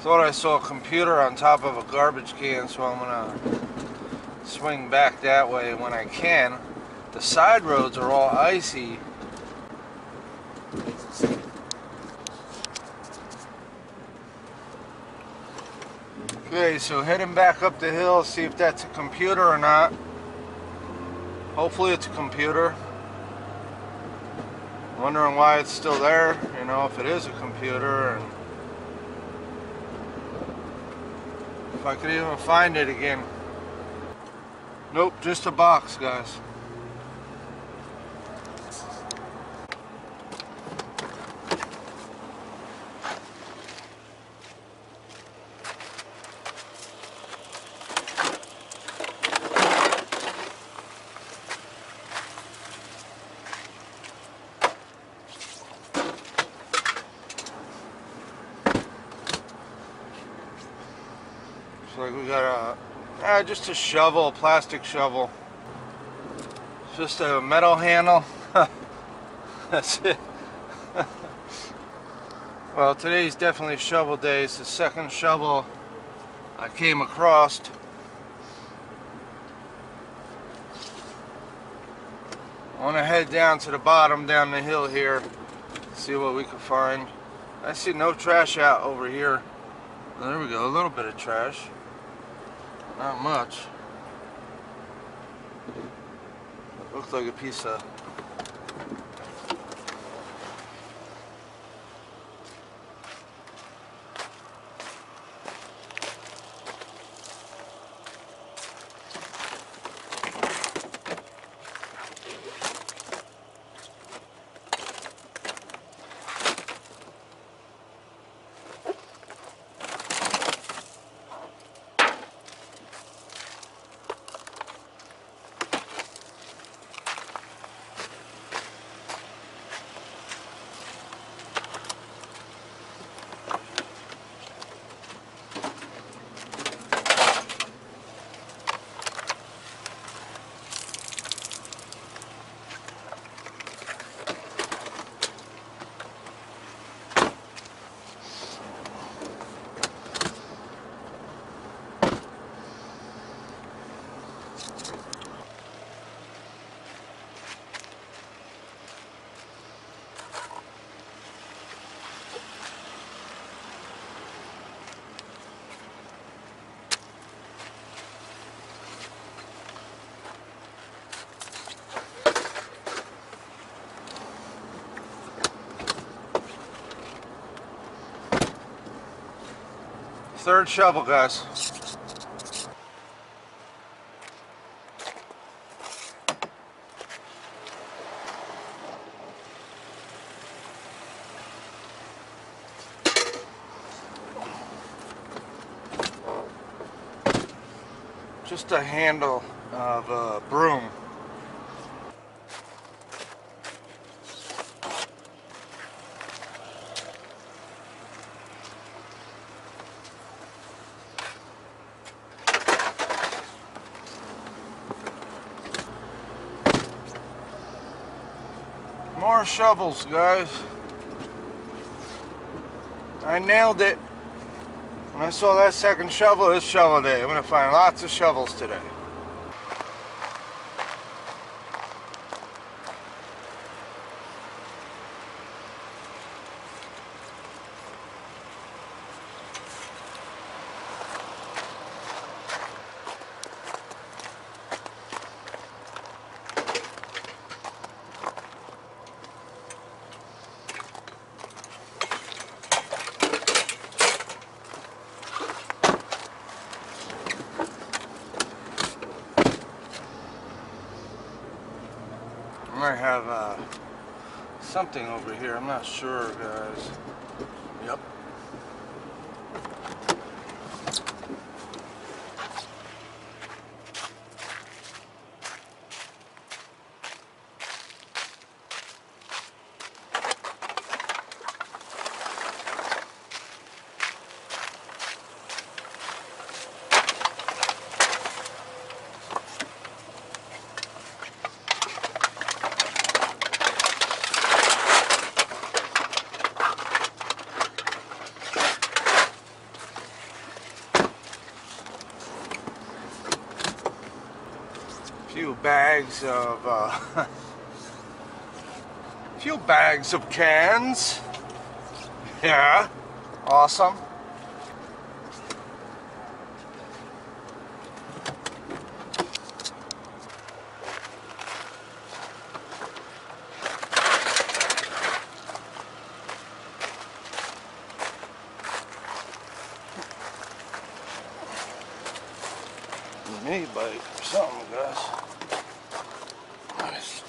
Thought I saw a computer on top of a garbage can, so I'm gonna swing back that way when I can. The side roads are all icy. Okay, so heading back up the hill, see if that's a computer or not. Hopefully it's a computer. Wondering why it's still there, you know, if it is a computer, and if I could even find it again. Nope, just a box, guys. Like we got just a shovel, a plastic shovel. Just a metal handle. That's it. Well, today's definitely shovel day. It's the second shovel I came across. I want to head down to the bottom, down the hill here, see what we can find. I see no trash out over here. There we go, a little bit of trash. Not much. Looks like a piece of third shovel, guys. Just a handle of a broom. More shovels, guys. I nailed it. When I saw that second shovel, it's shovel day. I'm gonna find lots of shovels today. I might have something over here. I'm not sure, guys. Yep. bags of few bags of cans. Yeah, awesome. Mini bike or something, guys. Nice.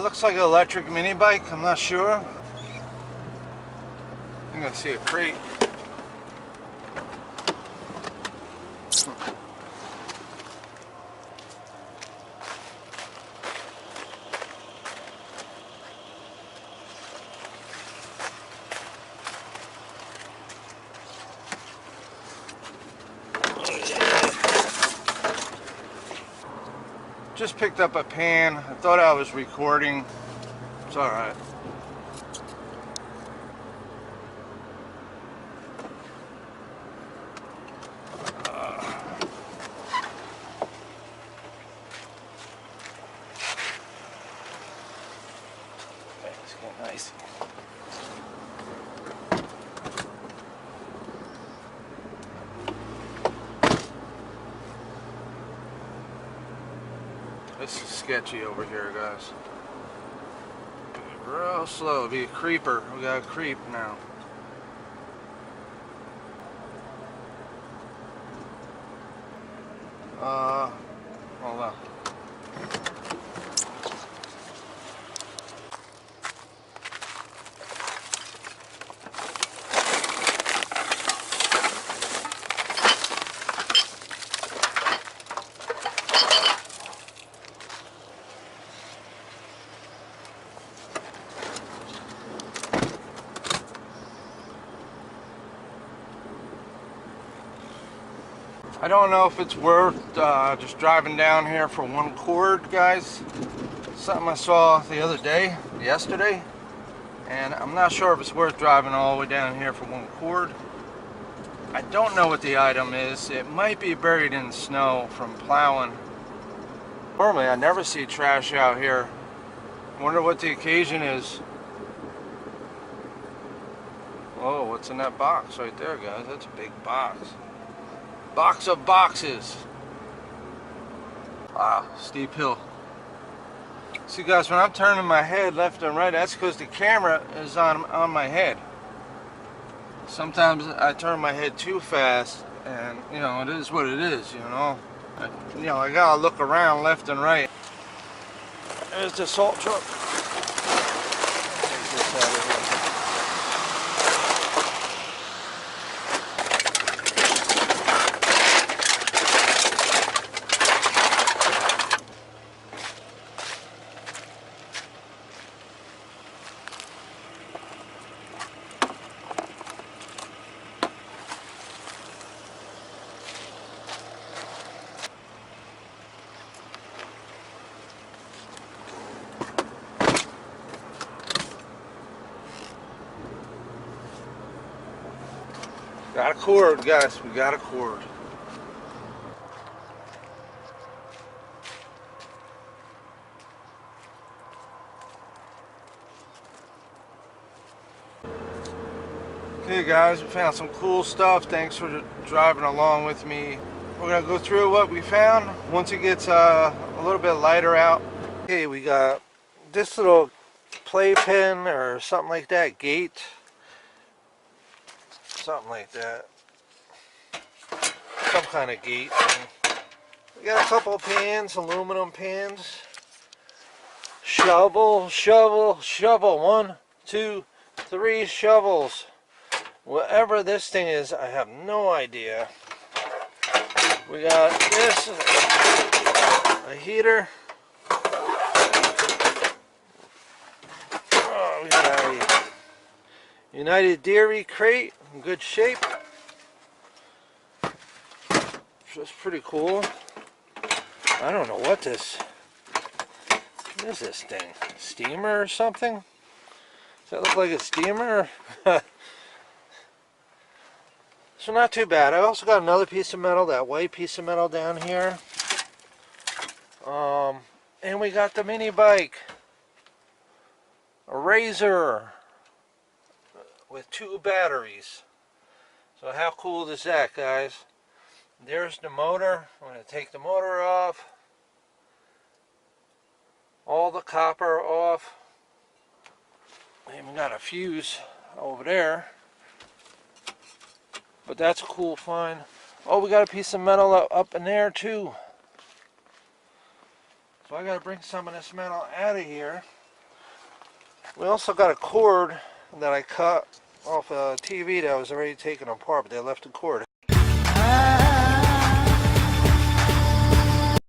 Looks like an electric mini bike. I'm not sure. I'm gonna see a crate. Just picked up a pan. I thought I was recording. It's alright. It's getting nice. This is sketchy over here, guys. Real slow. Be a creeper. We got a creep now. Hold on. I don't know if it's worth just driving down here for one cord, guys. Something I saw the other day, yesterday, and I'm not sure if it's worth driving all the way down here for one cord. I don't know what the item is. It might be buried in snow from plowing. Normally I never see trash out here. Wonder what the occasion is. Whoa, what's in that box right there, guys? That's a big box. Box of boxes. Wow, steep hill. See, guys, when I'm turning my head left and right, that's because the camera is on my head. Sometimes I turn my head too fast, and you know, it is what it is. You know, I gotta look around left and right. There's the salt truck. Take this out of here. Got a cord, guys. We got a cord. Okay, guys, we found some cool stuff. Thanks for driving along with me. We're gonna go through what we found once it gets a little bit lighter out. Okay, we got this little playpen or something like that, gate. Something like that. Some kind of gate. We got a couple of pans, aluminum pans. Shovel, shovel, shovel. 1, 2, 3 shovels. Whatever this thing is, I have no idea. We got this, a heater. We got a United Dairy crate in good shape. That's pretty cool. I don't know what is this thing? Steamer or something? Does that look like a steamer? So not too bad. I also got another piece of metal, that white piece of metal down here. And we got the mini bike. A Razor with 2 batteries. So how cool is that, guys? There's the motor. I'm going to take the motor off. All the copper off. I even got a fuse over there. But that's a cool find. Oh, we got a piece of metal up in there too. So I got to bring some of this metal out of here. We also got a cord that I cut off a TV that was already taken apart, but they left the cord.